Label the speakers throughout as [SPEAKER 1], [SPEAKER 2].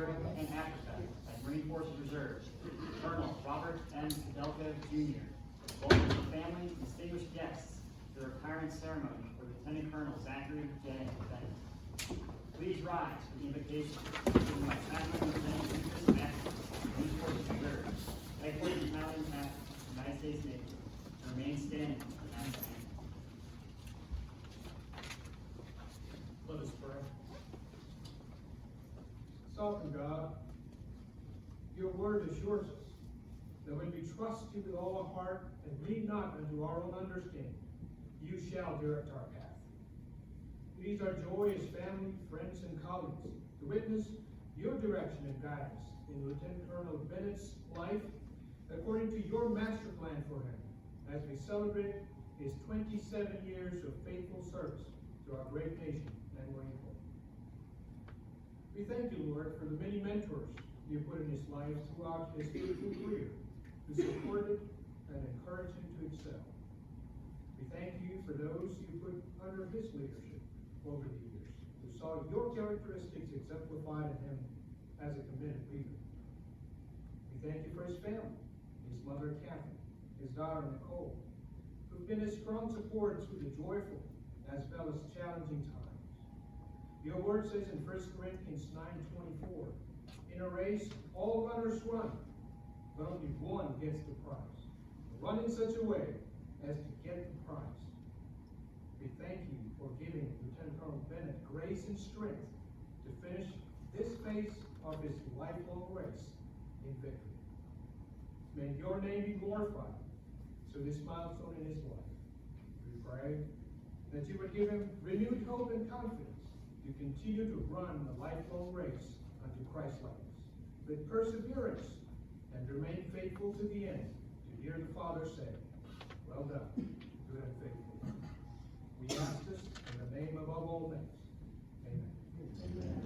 [SPEAKER 1] Europe and Africa at Marine Forces Reserve, Colonel Robert M. Delco Jr., along with the family and distinguished guests to the retirement ceremony for Lieutenant Colonel Zachary J. Bennett. Please rise for the invocation given by Chaplain Lieutenant Chris Matthews, Marine Forces Reserve, Headquarters Battalion Captain, United States Navy, to remain standing for the national anthem.
[SPEAKER 2] Let us pray. Sovereign God, your word assures us that when we trust you with all our heart and lean not unto our own understanding, you shall direct our path. It is our joy as family, friends, and colleagues to witness your direction and guidance in Lieutenant Colonel Bennett's life according to your master plan for him as we celebrate his 27 years of faithful service to our great nation and Marine Corps. We thank you, Lord, for the many mentors you put in his life throughout his faithful career, who supported and encouraged him to excel. We thank you for those you put under his leadership over the years, who saw your characteristics exemplified in him as a committed leader. We thank you for his family, his mother Catherine, his daughter Nicole, who've been his strong supports through the joyful as well as challenging times. Your word says in 1 Corinthians 9:24, in a race, all runners run, but only one gets the prize. Run in such a way as to get the prize. We thank you for giving Lieutenant Colonel Bennett grace and strength to finish this phase of his lifelong race in victory. May your name be glorified through this milestone in his life. We pray that you would give him renewed hope and confidence to continue to run the lifelong race unto Christ-likeness with perseverance and remain faithful to the end, to hear the Father say, well done, good and faithful. We ask this in the name above all names. Amen.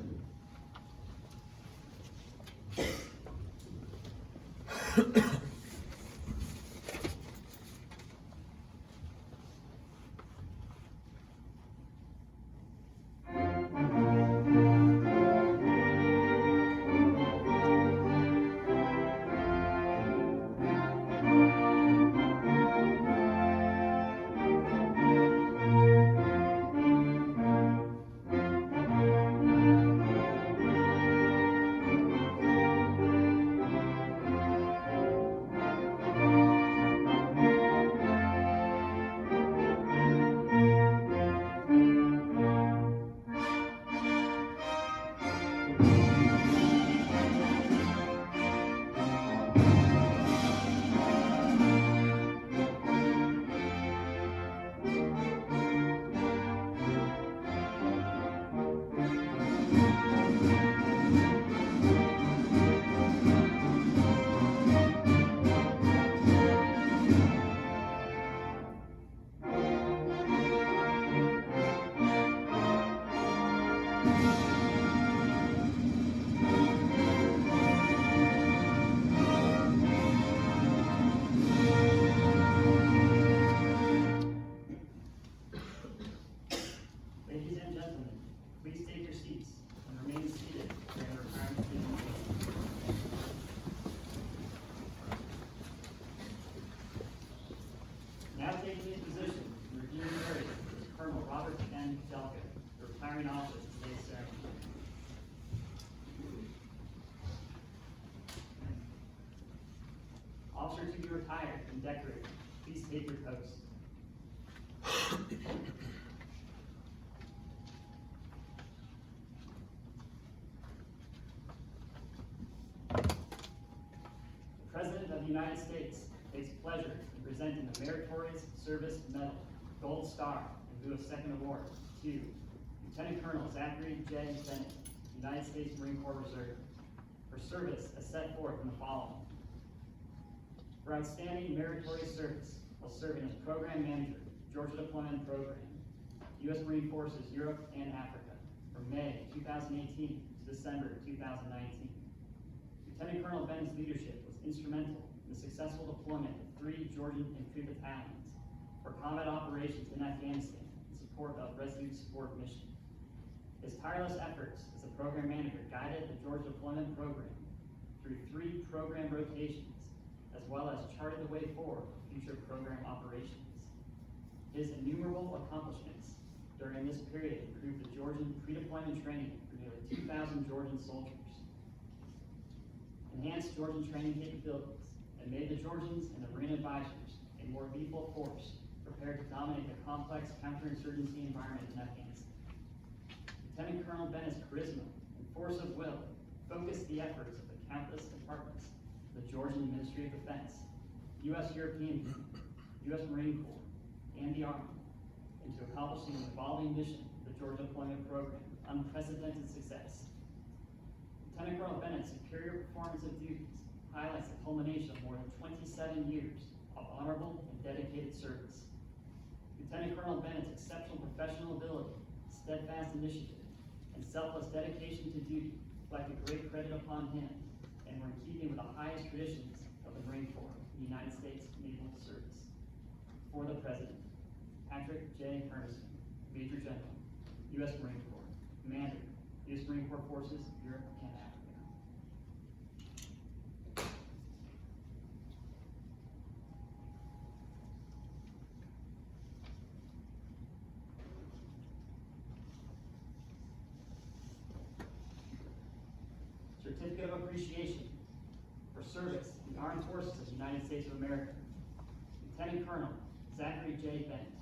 [SPEAKER 1] Officer to today's ceremony. Officers to be retired and decorated, please take your posts. The President of the United States takes pleasure in presenting the Meritorious Service Medal, Gold Star, in lieu of second award to Lieutenant Colonel Zachary J. Bennett, United States Marine Corps Reserve, for service as set forth in the following. For outstanding meritorious service while serving as Program Manager, Georgia Deployment Program, U.S. Marine Forces Europe and Africa, from May 2018 to December 2019. Lieutenant Colonel Bennett's leadership was instrumental in the successful deployment of 3 Georgian infantry battalions for combat operations in Afghanistan in support of Resolute Support Mission. His tireless efforts as a program manager guided the Georgia Deployment Program through 3 program rotations, as well as charted the way forward for future program operations. His innumerable accomplishments during this period improved the Georgian pre-deployment training for nearly 2,000 Georgian soldiers, enhanced Georgian training capabilities, and made the Georgians and the Marine advisors a more lethal force prepared to dominate the complex counterinsurgency environment in Afghanistan. Lieutenant Colonel Bennett's charisma and force of will focused the efforts of the countless departments of the Georgian Ministry of Defense, U.S. European Union, U.S. Marine Corps, and the Army into accomplishing the evolving mission of the Georgia Deployment Program with unprecedented success. Lieutenant Colonel Bennett's superior performance of duties highlights the culmination of more than 27 years of honorable and dedicated service. Lieutenant Colonel Bennett's exceptional professional ability, steadfast initiative, and selfless dedication to duty reflect a great credit upon him and were in keeping with the highest traditions of the Marine Corps, the United States Naval Service. For the President, Patrick J. Ernestine, Major General, U.S. Marine Corps, Commander, U.S. Marine Corps Forces, Europe and Africa. Certificate of Appreciation for service in the Armed Forces of the United States of America. Lieutenant Colonel Zachary J. Bennett,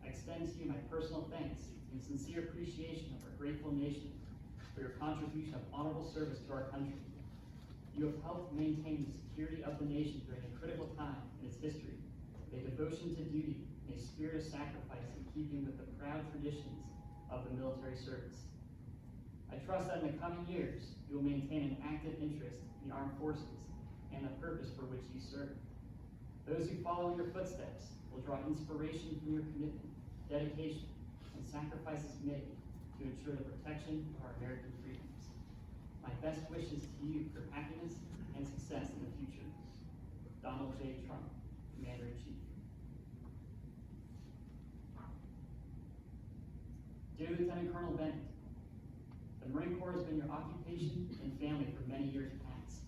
[SPEAKER 1] I extend to you my personal thanks and sincere appreciation of our grateful nation for your contribution of honorable service to our country. You have helped maintain the security of the nation during a critical time in its history, with a devotion to duty and a spirit of sacrifice in keeping with the proud traditions of the military service. I trust that in the coming years, you will maintain an active interest in the armed forces and the purpose for which you serve. Those who follow in your footsteps will draw inspiration from your commitment, dedication, and sacrifices made to ensure the protection of our American freedoms. My best wishes to you for happiness and success in the future. Donald J. Trump, Commander-in-Chief. Dear Lieutenant Colonel Bennett, the Marine Corps has been your occupation and family for many years past,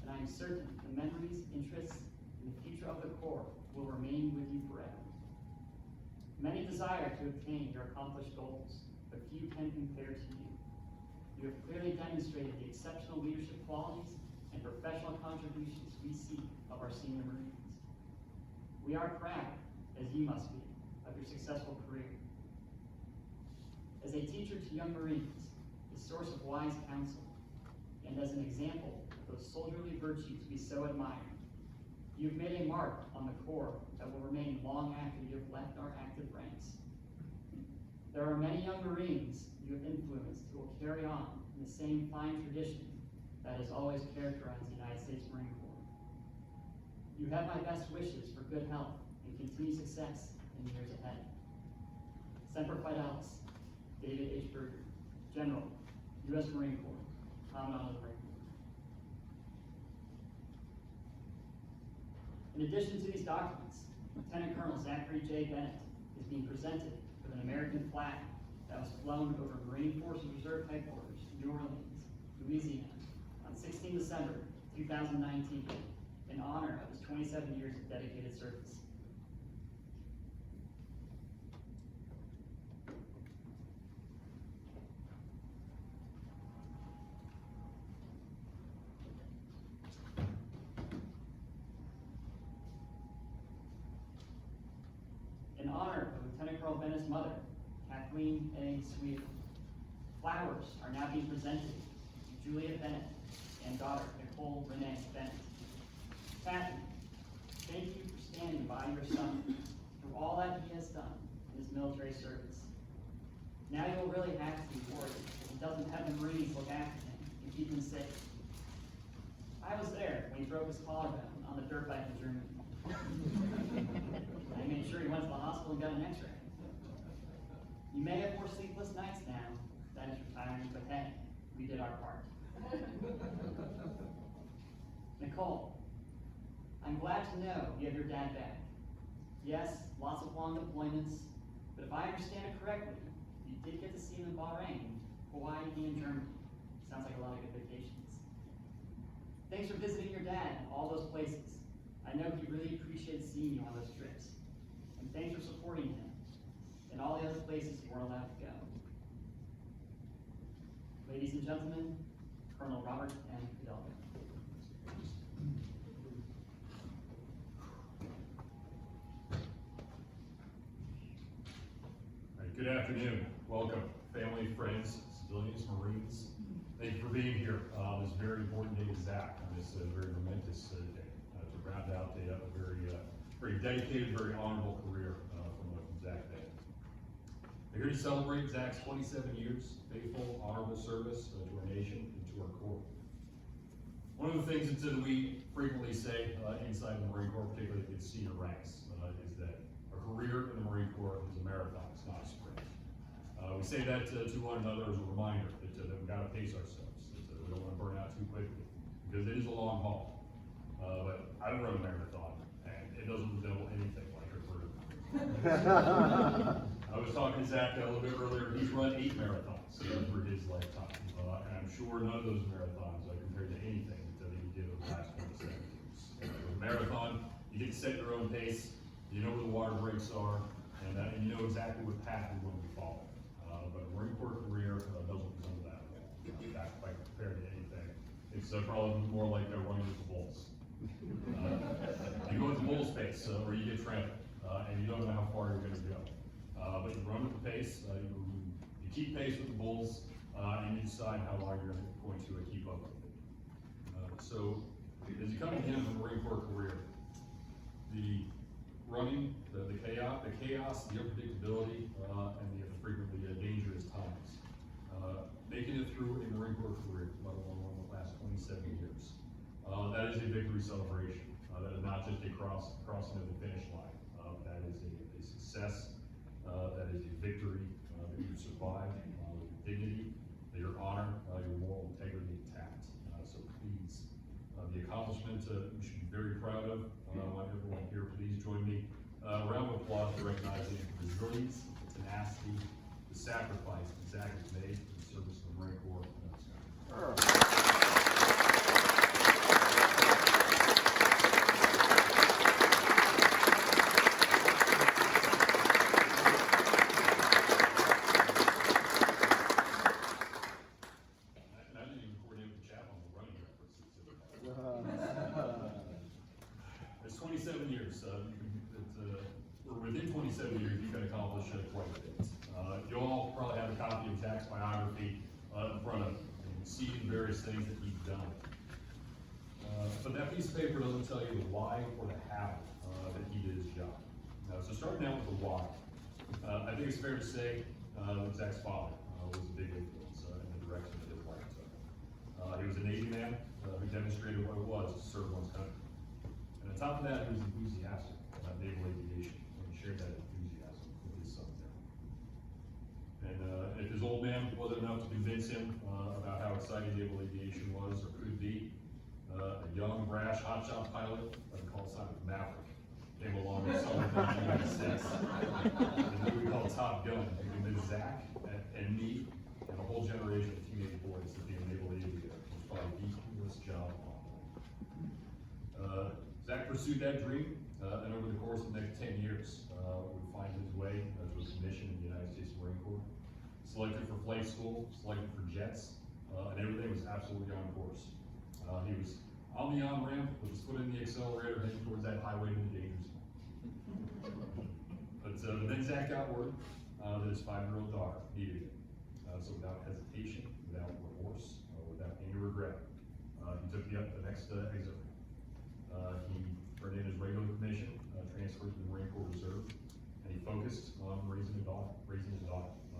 [SPEAKER 1] and I am certain the memories, interests, and the future of the Corps will remain with you forever. Many desire to obtain your accomplished goals, but few can compare to you. You have clearly demonstrated the exceptional leadership qualities and professional contributions we seek of our senior Marines. We are proud, as you must be, of your successful career. As a teacher to young Marines, a source of wise counsel, and as an example of those soldierly virtues we so admire, you've made a mark on the Corps that will remain long after you have left our active ranks. There are many young Marines you have influenced who will carry on in the same fine tradition that has always characterized the United States Marine Corps. You have my best wishes for good health and continued success in the years ahead. Semper Fidelis, David H. Berger, General, U.S. Marine Corps, Commandant of the Marine Corps. In addition to these documents, Lieutenant Colonel Zachary J. Bennett is being presented with an American flag that was flown over Marine Forces Reserve Headquarters in New Orleans, Louisiana, on 16 December 2019, in honor of his 27 years of dedicated service. In honor of Lieutenant Colonel Bennett's mother, Kathleen A. Sweet, flowers are now being presented to Julia Bennett and daughter Nicole Renee Bennett. Kathy, thank you for standing by your son through all that he has done in his military service. Now you'll really have to be worried that he doesn't have the Marines look after him and keep him safe. I was there when he broke his collarbone on the dirt bike in Germany. I made sure he went to the hospital and got an x-ray. You may have more sleepless nights now, that is retirement, but hey, we did our part. Nicole, I'm glad to know you have your dad back. Yes, lots of long deployments, but if I understand it correctly, you did get to see him in Bahrain Hawaii, and Germany. Sounds like a lot of good vacations. Thanks for visiting your dad in all those places. I know he really appreciates seeing you on those trips. And thanks for supporting him in all the other places you weren't allowed to go. Ladies and gentlemen, Colonel Robert M. Fidalgo.
[SPEAKER 3] Good afternoon. Welcome, family, friends, civilians, Marines. Thank you for being here on this very important day to Zach, on this very momentous day, to round out a very dedicated, very honorable career from Zach Bennett. We're here to celebrate Zach's 27 years, faithful, honorable service to our nation and to our Corps. One of the things that we frequently say inside the Marine Corps, particularly at the senior ranks, is that a career in the Marine Corps is a marathon, it's not a sprint. We say that to one another as a reminder that we've got to pace ourselves, that we don't want to burn out too quickly, because it is a long haul. But I've run a marathon, and it doesn't resemble anything like a career. I was talking to Zach a little bit earlier. He's run 8 marathons for his lifetime, and I'm sure none of those marathons are compared to anything that he did over the last 27 years. With a marathon, you get to set your own pace, you know where the water breaks are, and you know exactly what path you're going to follow. But a Marine Corps career doesn't resemble that at all. That's quite compared to anything. It's probably more like running with the bulls. You go with the bull pace, or you get trampled, and you don't know how far you're going to go. But you run with the pace, you keep pace with the bulls, and you decide how long you're going to keep up with it. So, as you come to the end of a Marine Corps career, the running, the chaos, the unpredictability, and the frequently dangerous times. Making it through a Marine Corps career, let alone the last 27 years. That is a victory celebration. That is not just a crossing of the finish line. That is a success. That is a victory that you survived with your dignity, your honor, your moral integrity intact. So please, the accomplishment you should be very proud of. I want everyone here, please join me. A round of applause for recognizing the resilience, the tenacity, the sacrifice that Zach has made in the service of the Marine Corps. I didn't even coordinate with the chaplain on the running references. It's 27 years. Within 27 years, you can accomplish quite a bit. You all probably have a copy of Zach's biography in front of you. You can see the various things that he's done. But that piece of paper doesn't tell you the why or the how that he did his job. So starting out with the why, I think it's fair to say that Zach's father was a big influence in the direction that his life took. He was a Navy man who demonstrated what it was to serve one's country. And on top of that, he was enthusiastic about naval aviation, and he shared that enthusiasm with his son there. And if his old man wasn't enough to convince him about how exciting naval aviation was or could be, a young, brash, hotshot pilot called Maverick came along in summer of 1996. The movie called Top Gun, and convinced Zach and me and a whole generation of teenage boys that being a naval aviator was probably the coolest job on earth. Zach pursued that dream, and over the course of the next 10 years, would find his way to a commission in the United States Marine Corps. Selected for flight school, selected for jets, and everything was absolutely on course. He was on the on-ramp with his foot in the accelerator heading towards that highway to the danger zone. But then Zach got word that his 5-year-old daughter needed him. So without hesitation, without remorse, without any regret, he took the next exit. He turned in his regular commission, transferred to the Marine Corps Reserve, and he focused on raising his daughter,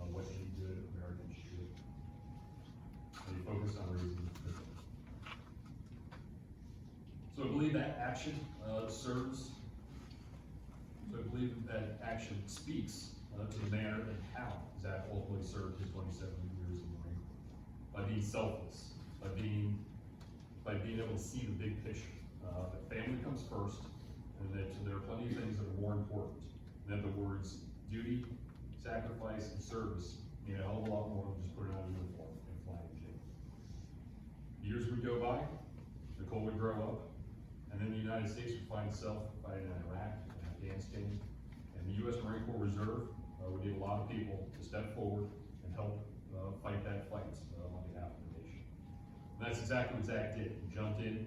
[SPEAKER 3] what any good American should. And he focused on raising his children. So I believe that action serves. So I believe that action speaks to the manner and how Zach ultimately served his 27 years in the Marine Corps. By being selfless, by being able to see the big picture. That family comes first, and that there are plenty of things that are more important than the words duty, sacrifice, and service mean a hell of a lot more than just putting on a uniform and flying a jet. Years would go by, Nicole would grow up, and then the United States would find itself fighting in Iraq and Afghanistan, and the U.S. Marine Corps Reserve would need a lot of people to step forward and help fight that fight on behalf of the nation. And that's exactly what Zach did. He jumped in,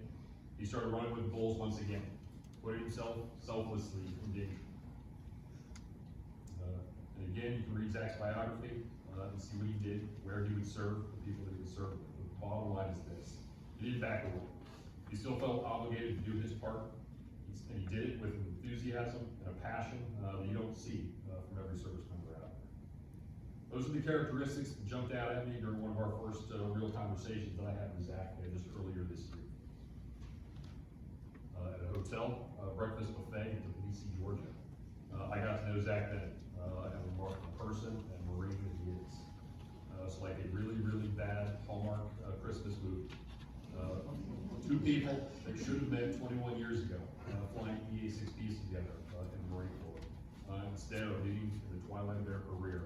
[SPEAKER 3] he started running with the bulls once again, putting himself selflessly in danger. And again, you can read Zach's biography and see what he did, where he would serve, the people that he would serve with. But the bottom line is this: he didn't back away. He still felt obligated to do his part, and he did it with enthusiasm and a passion that you don't see from every service member out there. Those are the characteristics that jumped out at me during one of our first real conversations that I had with Zach just earlier this year. At a hotel breakfast buffet in Tbilisi, Georgia, I got to know Zach Bennett, a remarkable person and Marine that he is. It's like a really, really bad Hallmark Christmas movie. Two people that should have met 21 years ago, flying EA-6Bs together in the Marine Corps, instead of meeting in the twilight of their career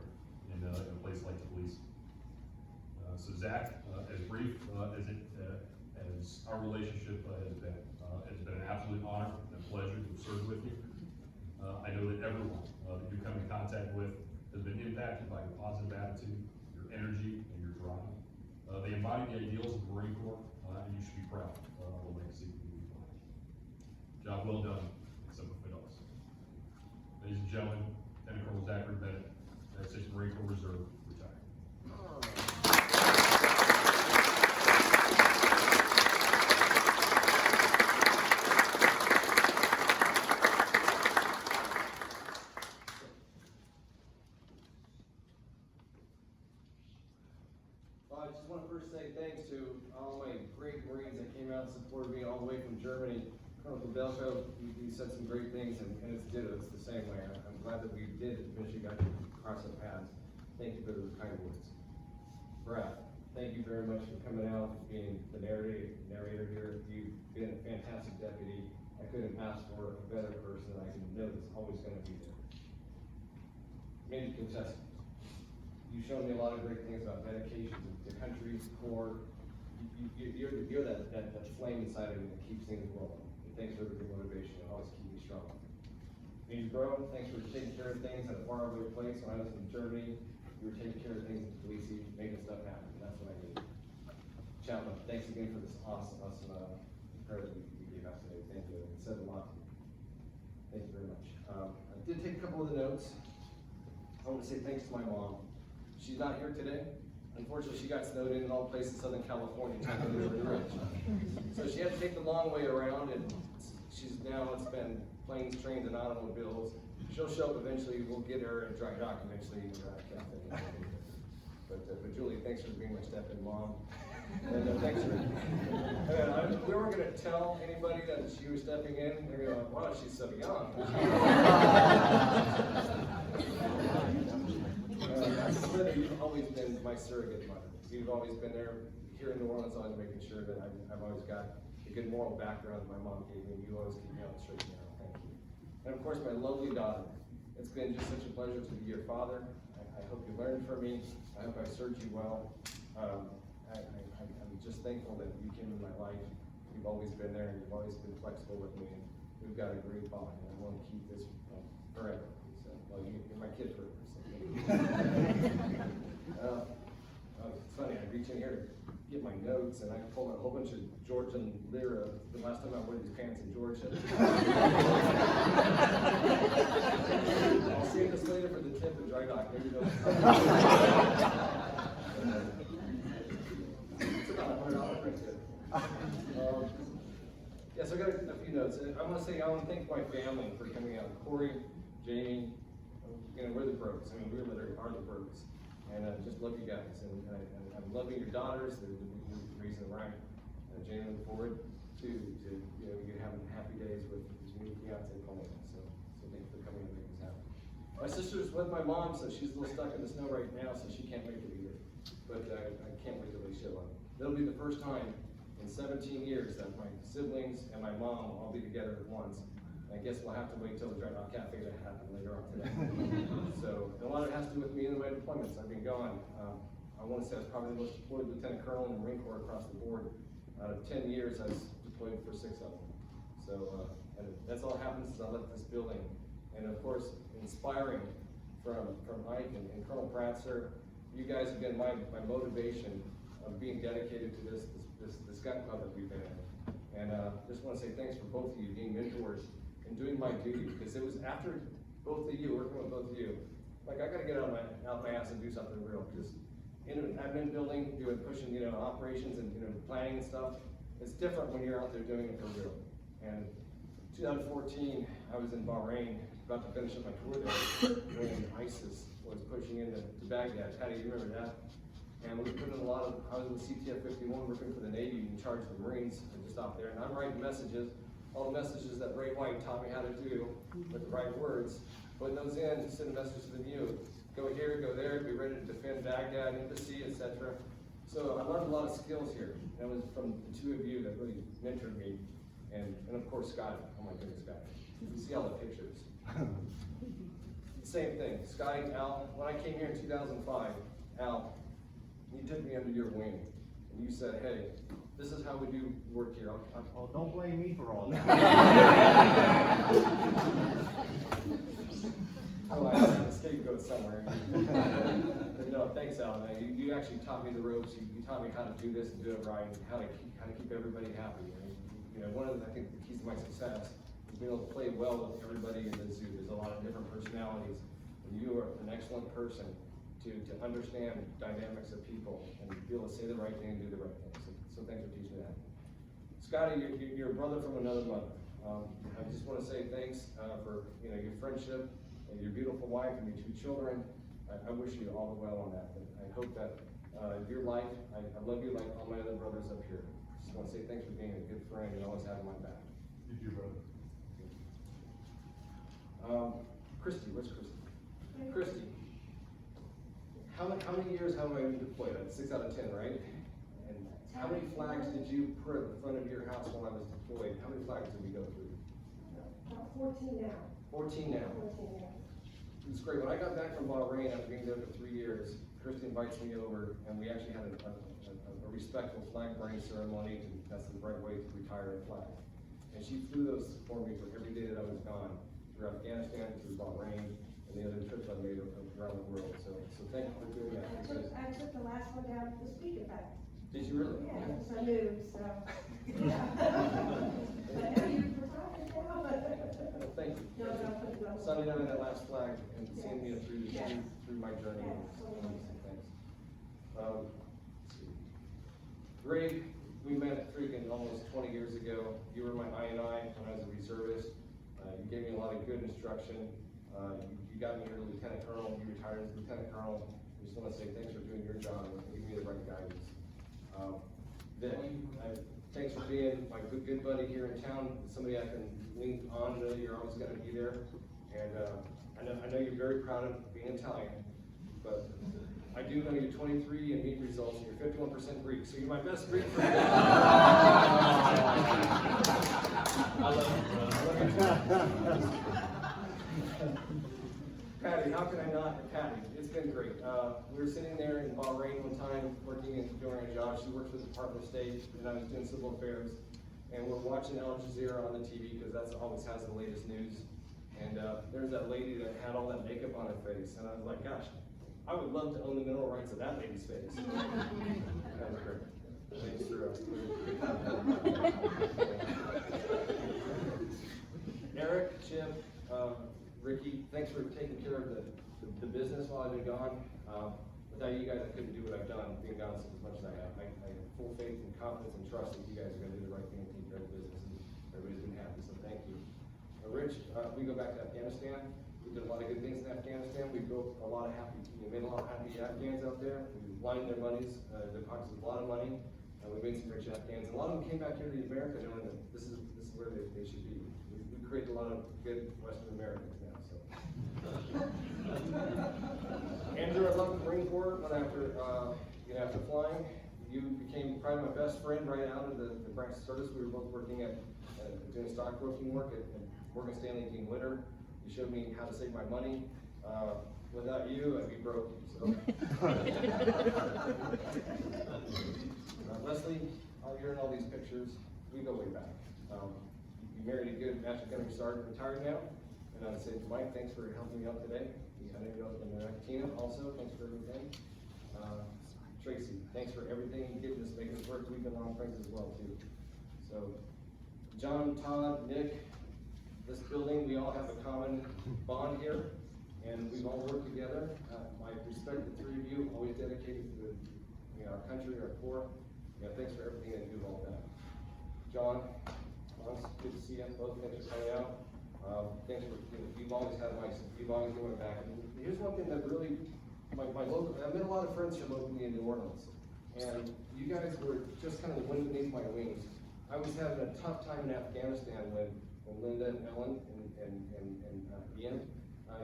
[SPEAKER 3] in a place like Tbilisi. So Zach, as brief as our relationship has been, it's been an absolute honor and pleasure to serve with you. I know that everyone that you come in contact with has been impacted by your positive attitude, your energy, and your drive. They embody the ideals of the Marine Corps, and you should be proud of the legacy that you behind. Job well done, Semper Fidelis. Ladies and gentlemen, Lieutenant Col Zachary Bennett, United States Marine Corps Reserve, retired.
[SPEAKER 4] I just want to first say thanks to all my great Marines that came out and supported me all the way from Germany. Colonel Belko, he said some great things, and it's the same way. I'm glad that we did eventually got to cross our paths. Thank you for those kind words. Brad, thank you very much for coming out and being the narrator here. You've been a fantastic deputy. I couldn't ask for a better person. I can know that's always going to be there. Major contestant. You've shown me a lot of great things about dedication to the country's core. You're that flame inside of me that keeps things rolling. And thanks for the motivation and always keep me strong. Major Bro, thanks for taking care of things at a faraway place. When I was in Germany, you were taking care of things in Tbilisi, making stuff happen. That's what I need. Chapman, thanks again for this awesome prayer that you gave us today. Thank you. It said a lot to me. Thank you very much. I did take a couple of the notes. I want to say thanks to my mom. She's not here today. Unfortunately, she got snowed in all places in Southern California trying to do the bridge. So she had to take the long way around, and it's been planes, trains, and automobiles. She'll show up eventually. We'll get her in dry dock eventually. But Julie, thanks for being my step-in mom. And thanks for. We weren't going to tell anybody that she was stepping in. They're going to go, wow, she's so young. You've always been my surrogate mother. You've always been there here in New Orleans, always making sure that I've always got a good moral background that my mom gave me. You always keep me on the straight and narrow. Thank you. And of course, my lovely daughter. It's been just such a pleasure to be your father. I hope you learned from me. I hope I served you well. I'm just thankful that you came in my life. You've always been there, and you've always been flexible with me. And we've got a great bond, and I want to keep this forever. So, well, you're my kid forever. It's funny, I reach in here to get my notes, and I pulled out a whole bunch of Georgian lira the last time I wore these pants in Georgia. I'll save this later for the tip at dry dock. Maybe it's about $100 right there. Yes, I got a few notes. I want to thank my family for coming out. Corey, Jamie, we're the bros. I mean, we literally are the bros. And just love you guys. And I'm loving your daughters. They're the reason why I'm Jamie, looking forward to you having happy days with his new fiance, Paulina. So thanks for coming to make this happen. My sister's with my mom, so she's a little stuck in the snow right now, so she can't wait to be here. But I can't wait till they show up. It'll be the first time in 17 years that my siblings and my mom will all be together at once. I guess we'll have to wait till the Dry Dock Cafe to happen later on today. So, a lot of it has to do with me and my deployments. I've been gone. I want to say I was probably the most deployed lieutenant colonel in the Marine Corps across the board. Out of 10 years, I was deployed for 6 of them. So, and that's all happened since I left this building. And of course, inspiring from Ike and Colonel Pratzer, you guys have been my motivation of being dedicated to this gun club that we've been in. And just want to say thanks for both of you being mentors and doing my duty, because it was after both of you, working with both of you, like I gotta get out my ass and do something real, because in an admin building, pushing, operations and, planning and stuff, it's different when you're out there doing it for real. And 2014, I was in Bahrain, about to finish up my tour there, when ISIS was pushing into Baghdad. Patty, you remember that? And we put in I was with CTF 51 working for the Navy in charge of the Marines just off there, and I'm writing messages, all the messages that Ray White taught me how to do with the right words, putting those in, send a message to the MU. Go here, go there, be ready to defend Baghdad, embassy, etc. So I learned a lot of skills here. And it was from the two of you that really mentored me. And of course, Scotty. Oh my goodness, Scotty. You see all the pictures. Same thing. Scotty, Al, when I came here in 2005, Al, you took me under your wing. And you said, hey, this is how we do work here.
[SPEAKER 5] Oh, don't blame me for all that.
[SPEAKER 4] Oh, I have a scapegoat somewhere. But no, thanks, Al. You actually taught me the ropes. You taught me how to do this and do it right, and how to keep everybody happy. And, one of the, I think the keys to my success is being able to play well with everybody in the zoo. There's a lot of different personalities, and you are an excellent person to understand dynamics of people and be able to say the right thing and do the right thing. So thanks for teaching me that. Scotty, you're a brother from another mother. I just want to say thanks for your friendship and your beautiful wife and your 2 children. I wish you all the well on that. But I hope that your life, I love you like all my other brothers up here. Just want to say thanks for being a good friend and always having my back.
[SPEAKER 3] You too, brother.
[SPEAKER 4] Christy, where's Christy? Christy, how many years have I been deployed? 6 out of 10, right? And how many flags did you put in front of your house while I was deployed? How many flags did we go through?
[SPEAKER 6] 14 now.
[SPEAKER 4] 14 now.
[SPEAKER 6] 14 now.
[SPEAKER 4] It's great. When I got back from Bahrain after being there for 3 years, Christy invites me over, and we actually had a respectful flag burning ceremony. That's the right way to retire a flag. And she flew those for me for every day that I was gone, through Afghanistan, through Bahrain, and the other trips I've made around the world. So thank you for doing that.
[SPEAKER 6] I took the last one down to the speaker back.
[SPEAKER 4] Did you really?
[SPEAKER 6] Yeah, because I knew, so. Yeah. But now you're retired now.
[SPEAKER 4] Well, thank you.
[SPEAKER 6] No, no, put it on.
[SPEAKER 4] Sunday night that last flag and seeing me through
[SPEAKER 6] Yes.
[SPEAKER 4] through my journey.
[SPEAKER 6] Absolutely.
[SPEAKER 4] Thanks. Let's see. Greg, we met freaking almost 20 years ago. You were my I&I when I was a reservist. You gave me a lot of good instruction. You got me here to Lieutenant Colonel. You retired as Lieutenant Colonel. I just want to say thanks for doing your job and giving me the right guidance. Vic, thanks for being my good buddy here in town. Somebody I can lean on, know you're always going to be there. And I know you're very proud of being Italian, but I do know you're 23 in meat results and you're 51% Greek, so you're my best Greek friend. I love you, brother. Patty, how can I not? Patty, it's been great. We were sitting there in Bahrain one time working and doing our job. She works for the Department of State, and I was doing civil affairs. And we're watching Al Jazeera on the TV because that's always has the latest news. And there's that lady that had all that makeup on her face, and I was like, gosh, I would love to own the mineral rights of that lady's face. That was great. Thanks for Eric, Chip, Ricky, thanks for taking care of the business while I've been gone. Without you guys, I couldn't do what I've done, being gone as much as I have. I have full faith and confidence and trust that you guys are going to do the right thing and take care of the business, and everybody's been happy, so thank you. Rich, we go back to Afghanistan. We did a lot of good things in Afghanistan. We built a lot of made a lot of happy Afghans out there. We lined their monies, their pockets with a lot of money, and we made some rich Afghans. A lot of them came back here to America knowing that this is where they should be. We created a lot of good Western Americans now. So. Andrew, I love the Marine Corps. When after flying, You became probably my best friend right out of the branch service. We were both working at, doing stockbroking work at Morgan Stanley Dean Winter. You showed me how to save my money. Without you, I'd be broke, so. Leslie, you're in all these pictures. We go way back. You married a good National Academy Sergeant, retired now. And I'd say to Mike, thanks for helping me out today. I know you know, and Tina also, thanks for everything. Tracy, thanks for everything you did to make this work. We've been long friends as well too. So, John, Todd, Nick, this building, we all have a common bond here, and we've all worked together. I respect the three of you, always dedicated to our country, our Corps. Thanks for everything that you've all done. John, it's good to see you both. Thanks for coming out. Thanks for, you've always had you've always been my back. And here's one thing that really, my local, I've made a lot of friends here locally in New Orleans. And you guys were just kind of the wind beneath my wings. I was having a tough time in Afghanistan when Linda and Ellen and Ian,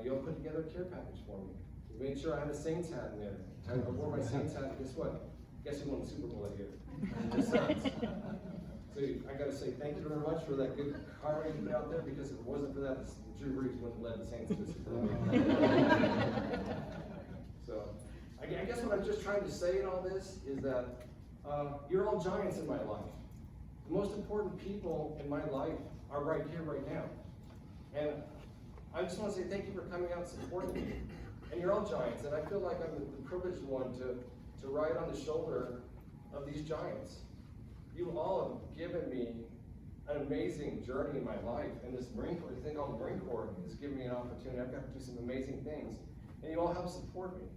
[SPEAKER 4] you all put together a care package for me. You made sure I had a Saints hat in there. I wore my Saints hat, and guess what? Guess who won the Super Bowl that year? The Saints. So I gotta say thank you very much for that good karma you put out there, because if it wasn't for that, Drew Brees wouldn't have led the Saints to the Super Bowl. So, I guess what I'm just trying to say in all this is that you're all giants in my life. The most important people in my life are right here, right now. And I just want to say thank you for coming out and supporting me. And you're all giants, and I feel like I'm the privileged one to ride on the shoulder of these giants. You all have given me an amazing journey in my life, and this Marine Corps, the thing called the Marine Corps, has given me an opportunity. I've got to do some amazing things, and you all help support me.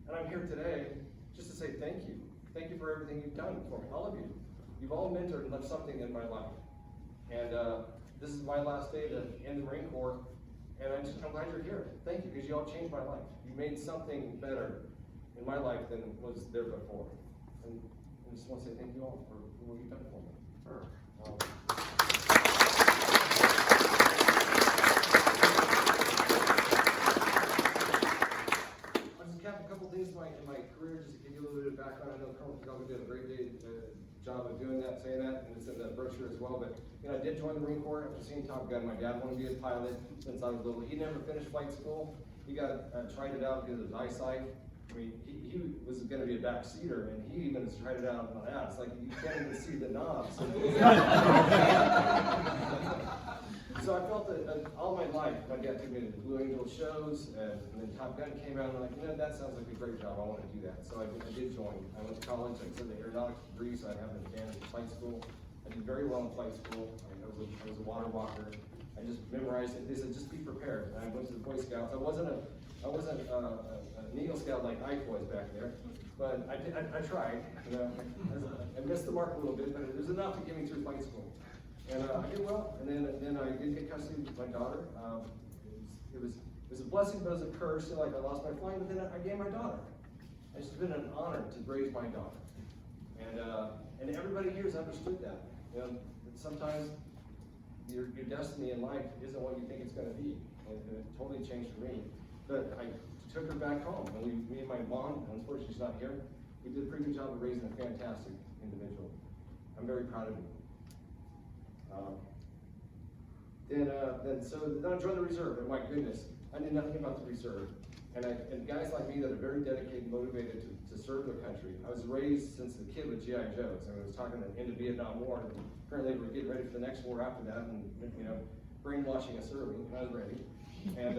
[SPEAKER 4] And I'm here today just to say thank you. Thank you for everything you've done for me, all of you. You've all mentored and left something in my life. And this is my last day in the Marine Corps, and I'm glad you're here. Thank you, because you all changed my life. You made something better in my life than was there before. And I just want to say thank you all for what you've done for me.
[SPEAKER 5] Sure.
[SPEAKER 4] I'll just cap a couple things in my career, just to give you a little bit of background. I know Colonel Zachary did a great job of doing that, saying that, and it's in the brochure as well. But I did join the Marine Corps after seeing Top Gun. My dad wanted to be a pilot since I was little. He never finished flight school. He got tried it out because of his eyesight. I mean, he was going to be a backseater, and he even has tried it out on that. It's like you can't even see the knobs. So I felt that all my life, my dad took me to the Blue Angel shows, and then Top Gun came out, and I'm like, that sounds like a great job. I want to do that. So I did join. I went to college. I took the aeronautics degree, so I have an advantage in flight school. I did very well in flight school. I was a water walker. I just memorized it. They said, just be prepared. And I went to the Boy Scouts. I wasn't an Eagle Scout like I was back there, but I tried. I missed the mark a little bit, but it was enough to get me through flight school. And I did well, and then I did get custody of my daughter. It was a blessing, but it was a curse. Like I lost my flight, but then I gained my daughter. It's been an honor to raise my daughter, and everybody here has understood that. That sometimes your destiny in life isn't what you think it's going to be, and it totally changed for me. But I took her back home, and me and my mom, unfortunately she's not here, we did a pretty good job of raising a fantastic individual. I'm very proud of you. So then I joined the reserve, and my goodness, I knew nothing about the reserve. And guys like me that are very dedicated, motivated to serve their country. I was raised since a kid with G.I. Joes. I was talking at the end of the Vietnam War, and apparently we're getting ready for the next war after that, and brainwashing us early, and I was ready. And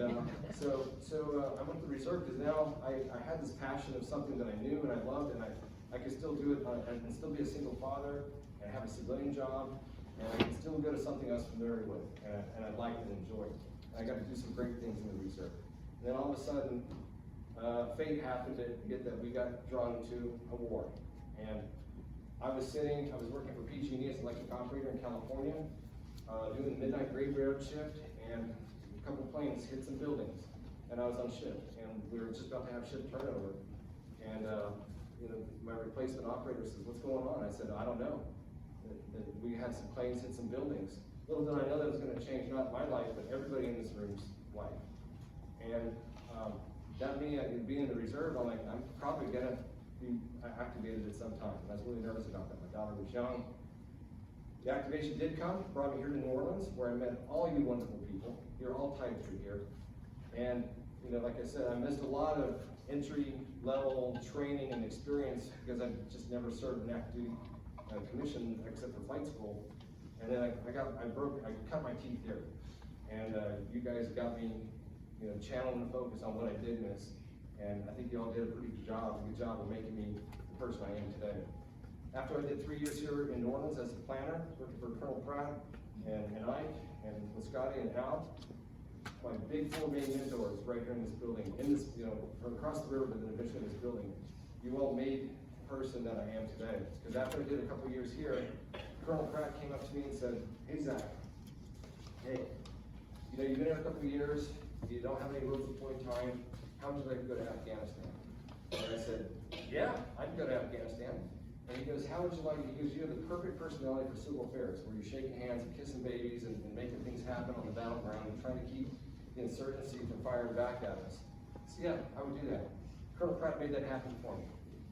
[SPEAKER 4] so I went to the reserve because now I had this passion of something that I knew and I loved, and I could still do it, and still be a single father, and have a civilian job, and I can still go to something I was familiar with, and I liked and enjoyed. And I got to do some great things in the reserve. And then all of a sudden, fate happened to get that we got drawn into a war. And I was working for PG&E as an electric operator in California, doing the midnight graveyard shift, and a couple planes hit some buildings, and I was on shift, and we were just about to have shift turnover. And my replacement operator says, "What's going on?" I said, "I don't know. We had some planes hit some buildings." Little did I know that was going to change not my life, but everybody in this room's life. And that being in the reserve, I'm like, I'm probably gonna be activated at some time. I was really nervous about that. My daughter was young. The activation did come, brought me here to New Orleans, where I met all you wonderful people. You're all tied through here. And, you know, like I said, I missed a lot of entry-level training and experience because I just never served an active duty commission except for flight school. And then I cut my teeth here. And you guys got me, you know, channeling the focus on what I did miss. And I think you all did a pretty good job of making me the person I am today. After I did 3 years here in New Orleans as a planner, working for Colonel Pratt and Ike and Scotty and Al, my big 4 main mentors right here in this building, you know, from across the river, but then eventually in this building, you all made the person that I am today. Because after I did a couple years here, Colonel Pratt came up to me and said, "Hey Zach, hey, you know, you've been here a couple of years, you don't have any rules at point in time, how would you like to go to Afghanistan?" And I said, "Yeah, I'd go to Afghanistan." And he goes, "How would you like it?" He goes, "You have the perfect personality for civil affairs, where you're shaking hands and kissing babies and making things happen on the battleground and trying to keep the insurgency from firing back at us." So yeah, I would do that. Colonel Pratt made that happen for me.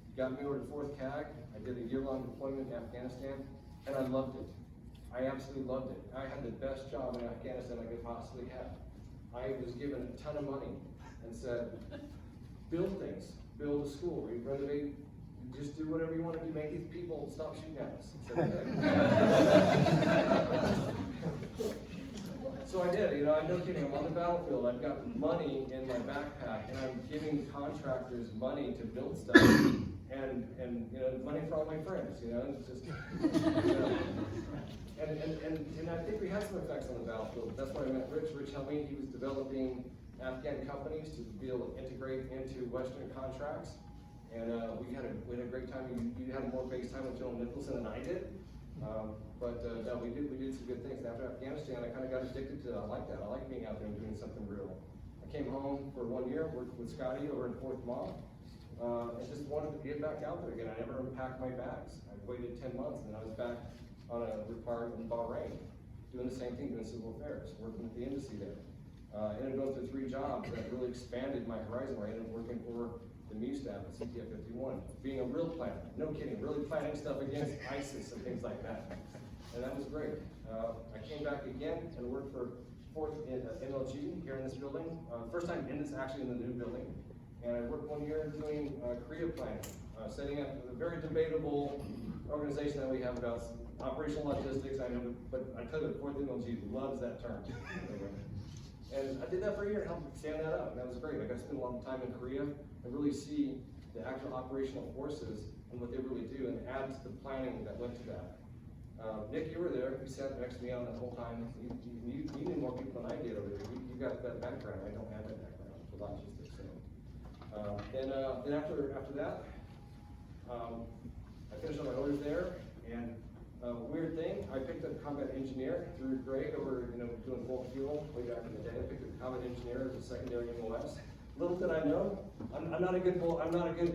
[SPEAKER 4] He got me over to 4th CAG. I did a year-long deployment in Afghanistan, and I loved it. I absolutely loved it. I had the best job in Afghanistan I could possibly have. I was given a ton of money and said, build things, build a school, renovate, just do whatever you want to do, make these people stop shooting at us. So I did, you know, I'm no kidding, I'm on the battlefield, I've got money in my backpack, and I'm giving contractors money to build stuff, and you know, money for all my friends, you know, it's just, you know. And I think we had some effects on the battlefield. That's why I met Rich helped me. He was developing Afghan companies to be able to integrate into Western contracts. And we had a great time. You had more FaceTime with General Nicholson than I did. No, we did some good things. And after Afghanistan, I kind of got addicted to it. I like that. I like being out there and doing something real. I came home for 1 year, worked with Scotty over in Fort Mom, and just wanted to get back out there again. I never unpacked my bags. I waited 10 months, and then I was back on a requirement in Bahrain, doing the same thing, doing civil affairs, working at the embassy there. Ended up going through 3 jobs that really expanded my horizon, where I ended up working for the MU staff at CTF 51, being a real planner, no kidding, really planning stuff against ISIS and things like that. And that was great. I came back again and worked for 4th MLG here in this building. First time in this, actually in the new building. And I worked 1 year doing Korea planning, setting up a very debatable organization that we have about operational logistics. I know, but I tell you, the 4th MLG loves that term. And I did that for a year and helped stand that up, and that was great. I got to spend a lot of time in Korea and really see the actual operational forces and what they really do, and add to the planning that went to that. Nick, you were there. You sat next to me on that whole time. You knew more people than I did over there. You got that background. I don't have that background for logistics. So. Then after that, I finished up my orders there, and weird thing, I picked up combat engineer through Greg over, you know, doing bulk fuel way back in the day. I picked up combat engineer as a secondary MOS. Little did I know, I'm not a good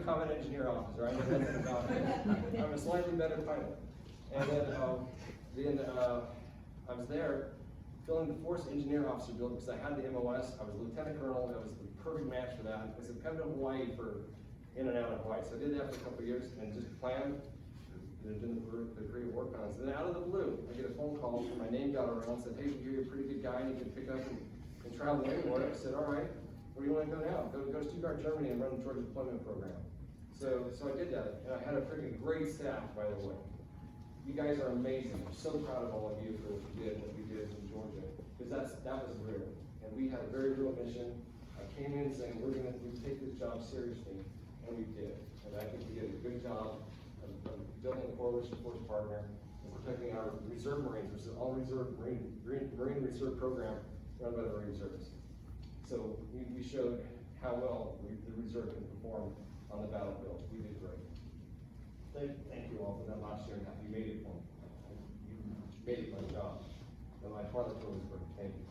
[SPEAKER 4] combat engineer officer. I know nothing about it. I'm a slightly better pilot. And then I was there filling the force engineer officer building because I had the MOS. I was a lieutenant colonel. That was the perfect match for that. I said, come to Hawaii for in and out of Hawaii. So I did that for a couple of years and just planned. Doing the Korea war plans. And then out of the blue, I get a phone call from my name got around, said, "Hey, you're a pretty good guy and you can pick up and travel anywhere." I said, "All right, where do you want to go now?" Go to Stuttgart, Germany and run the Georgia deployment program. So I did that, and I had a freaking great staff, by the way. You guys are amazing. I'm so proud of all of you for what we did in Georgia, because that was real. And we had a very real mission. I came in saying, we take this job seriously, and we did. And I think we did a good job of building a coalition force partner and protecting our reserve Marines, which is all reserve Marine reserve program run by the Marine Service. So we showed how well the reserve can perform on the battlefield. We did great. Thank you all for that last year and a half. You made it for me. You made it my job. And my toilet was great. Thank you.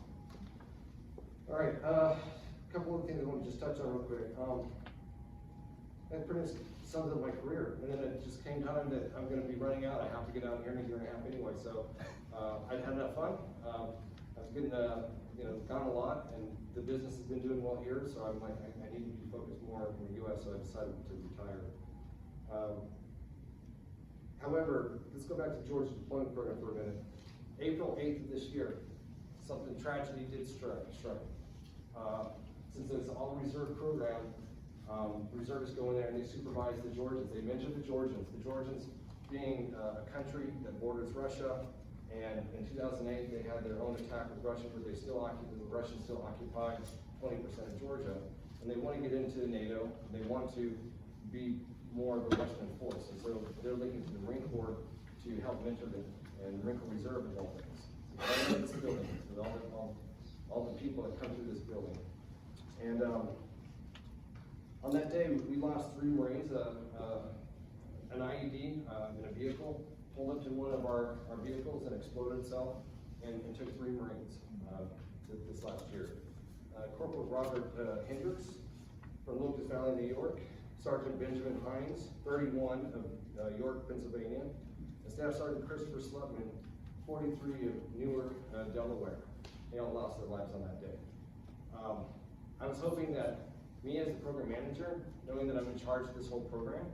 [SPEAKER 4] All right, a couple of things I want to just touch on real quick. That pretty much sums up my career. And then it just came time that I'm going to be running out. I have to get out here in a year and a half anyway. So I've had enough fun. I've been, gone a lot, and the business has been doing well here. So I'm like, I need to be focused more in the U.S. So I decided to retire. However, let's go back to George's deployment program for a minute. April 8th of this year, something tragedy did strike. Since it's an all-reserve program, reservists go in there and they supervise the Georgians. They mention the Georgians being a country that borders Russia, and in 2008 they had their own attack with Russia, but the Russians still occupied 20% of Georgia, and they want to get into NATO. They want to be more of a Western force, and so they're looking to the Marine Corps to help mentor them, and the Marine Corps Reserve of all things. So this building, with all the people that come through this building. And on that day, we lost 3 Marines. An IED in a vehicle pulled up to one of our vehicles and exploded itself, and took 3 Marines this last year. Corporal Robert Hendricks from Lucas Valley, New York. Sergeant Benjamin Hines, 31 of York, Pennsylvania. And Staff Sergeant Christopher Slutman, 43 of Newark, Delaware. They all lost their lives on that day. I was hoping that me as the program manager, knowing that I'm in charge of this whole program,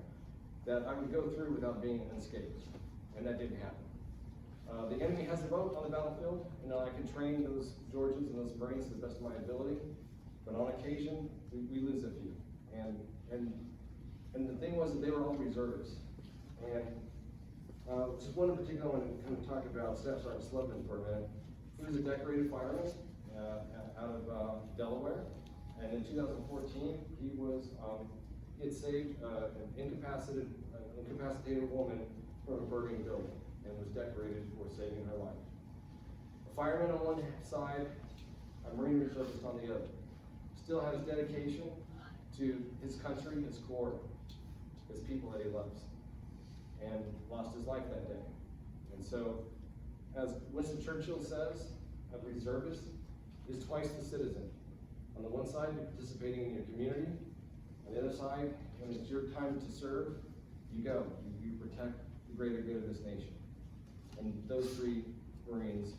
[SPEAKER 4] that I would go through without being unscathed, and that didn't happen. The enemy has a vote on the battlefield, and I can train those Georgians and those Marines to the best of my ability, but on occasion, we lose a few. And the thing was that they were all reservists. And just one in particular, I want to kind of talk about Staff Sergeant Slutman for a minute. He was a decorated fireman out of Delaware, and in 2014, he had saved an incapacitated woman from a burning building, and was decorated for saving her life. A fireman on one side, a Marine reservist on the other. Still has dedication to his country, his Corps, his people that he loves, and lost his life that day. And so, as Winston Churchill says, a reservist is twice the citizen. On the one side, you're participating in your community. On the other side, when it's your time to serve, you go. You protect the greater good of this nation. And those 3 Marines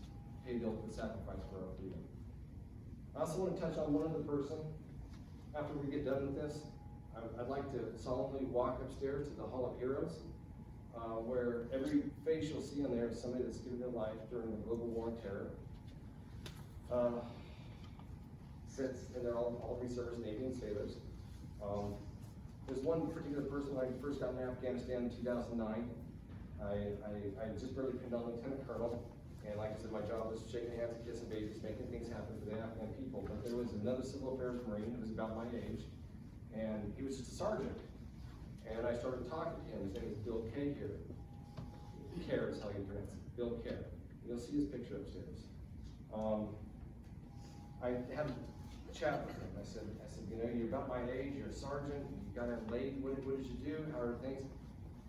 [SPEAKER 4] paid the ultimate sacrifice for our freedom. I also want to touch on one other person. After we get done with this, I'd like to solemnly walk upstairs to the Hall of Heroes, where every face you'll see on there is somebody that's given their life during the global war on terror. And they're all reservists, Navy and sailors. There's one particular person when I first got in Afghanistan in 2009. I just barely pinned on Lieutenant Colonel, and like I said, my job was shaking hands and kissing babies, making things happen for the Afghan people. But there was another civil affairs Marine who was about my age, and he was just a sergeant. And I started talking to him. His name is Bill K here. Care is how you pronounce it. Bill Care. You'll see his picture upstairs. I had a chat with him. I said, you know, you're about my age, you're a sergeant, you got a lady, what did you do? How are things?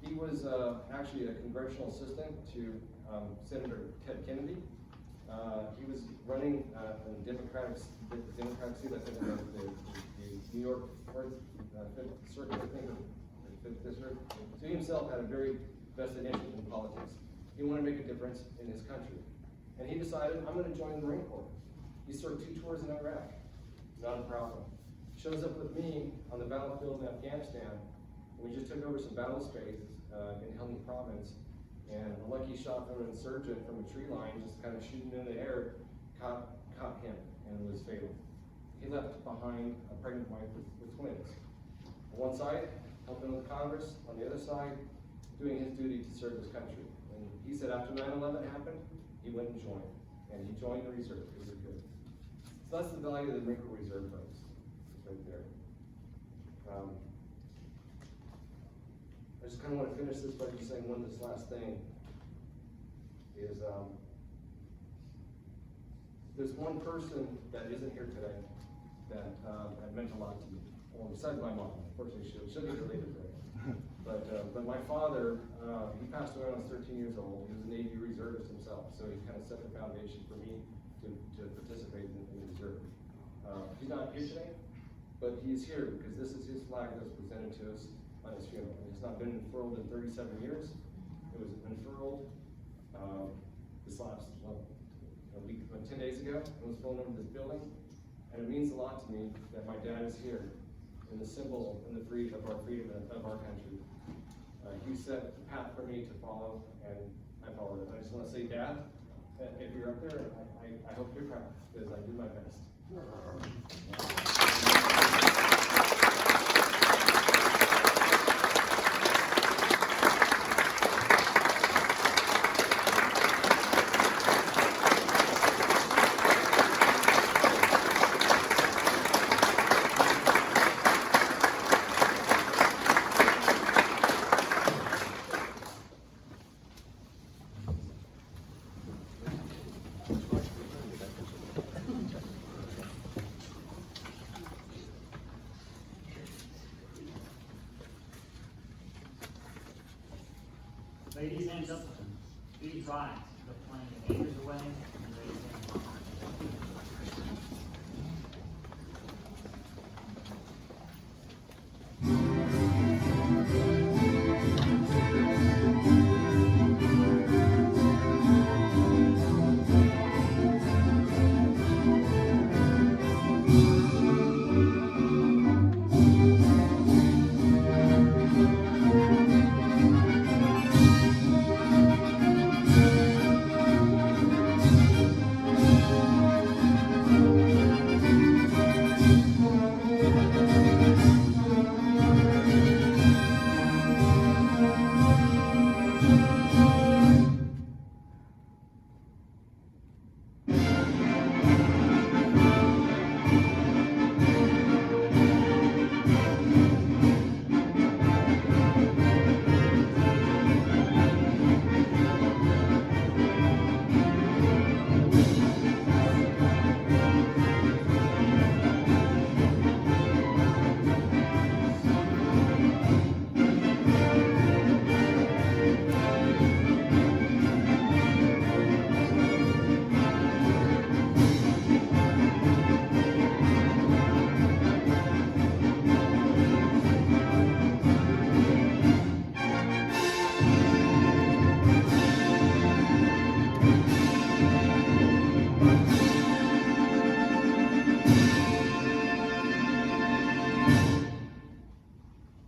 [SPEAKER 4] He was actually a congressional assistant to Senator Ted Kennedy. He was running in the Democratic seat, I think, of the New York 5th Circuit, I think, or 5th District. So he himself had a very vested interest in politics. He wanted to make a difference in his country. And he decided, I'm going to join the Marine Corps. He served 2 tours in Iraq, not a problem. Shows up with me on the battlefield in Afghanistan. We just took over some battle spaces in Helmand Province, and a lucky shot from an insurgent from a tree line, just kind of shooting in the air, caught him, and it was fatal. He left behind a pregnant wife with twins. On one side, helping with Congress. On the other side, doing his duty to serve his country. And he said after 9/11 happened, he went and joined. And he joined the reserve. It was good. So that's the value of the Marine Corps Reserve, folks. It's right there. I just kind of want to finish this by just saying this last thing is there's one person that isn't here today that meant a lot to me. Well, besides my mom, unfortunately she'll get related to it. But my father, he passed away when I was 13 years old. He was a Navy reservist himself, so he kind of set the foundation for me to participate in the reserve. He's not here today, but he is here because this is his flag that was presented to us on his funeral. It's not been unfurled in 37 years. It was unfurled this last, a week, 10 days ago. It was flown over this building, and it means a lot to me that my dad is here in the symbol and the freedom of our country. You set the path for me to follow, and I followed it. I just want to say, Dad, if you're up there, I hope you're proud, because I do my best.
[SPEAKER 1] Ladies and gentlemen, please rise to the flag that anchors away and raise your hand.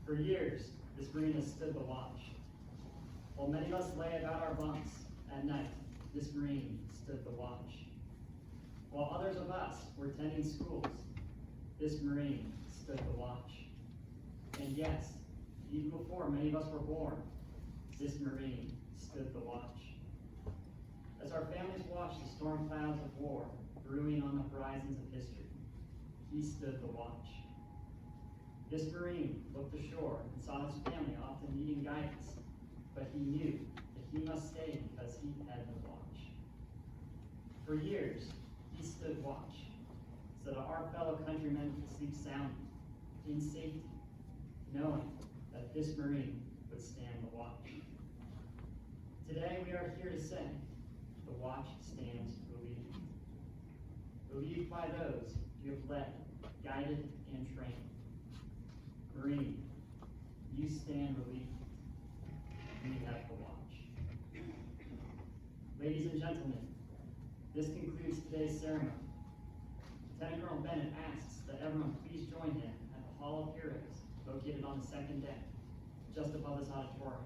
[SPEAKER 1] For years, this Marine has stood the watch. While many of us lay about our bunks at night, this Marine stood the watch. While others of us were tending schools, this Marine stood the watch. And yes, even before many of us were born, this Marine stood the watch. As our families watched the storm clouds of war brewing on the horizons of history, he stood the watch. This Marine looked ashore and saw his family often needing guidance, but he knew that he must stay because he had the watch. For years, he stood watch, so that our fellow countrymen could sleep soundly, in safety, knowing that this Marine would stand the watch. Today, we are here to say, the watch stands relieved. Relieved by those you have led, guided, and trained. Marine, you stand relieved. We have the watch. Ladies and gentlemen, this concludes today's ceremony. Lieutenant Colonel Bennett asks that everyone please join him at the Hall of Heroes, located on the second deck, just above this auditorium,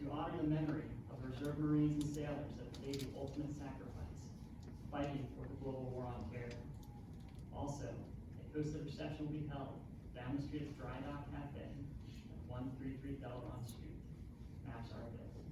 [SPEAKER 1] to honor the memory of reserve Marines and sailors that paid the ultimate sacrifice, fighting for the global war on terror. Also, a hosted reception will be held down the street at Dry Dock Cafe at 133 Delron Street. Maps are available.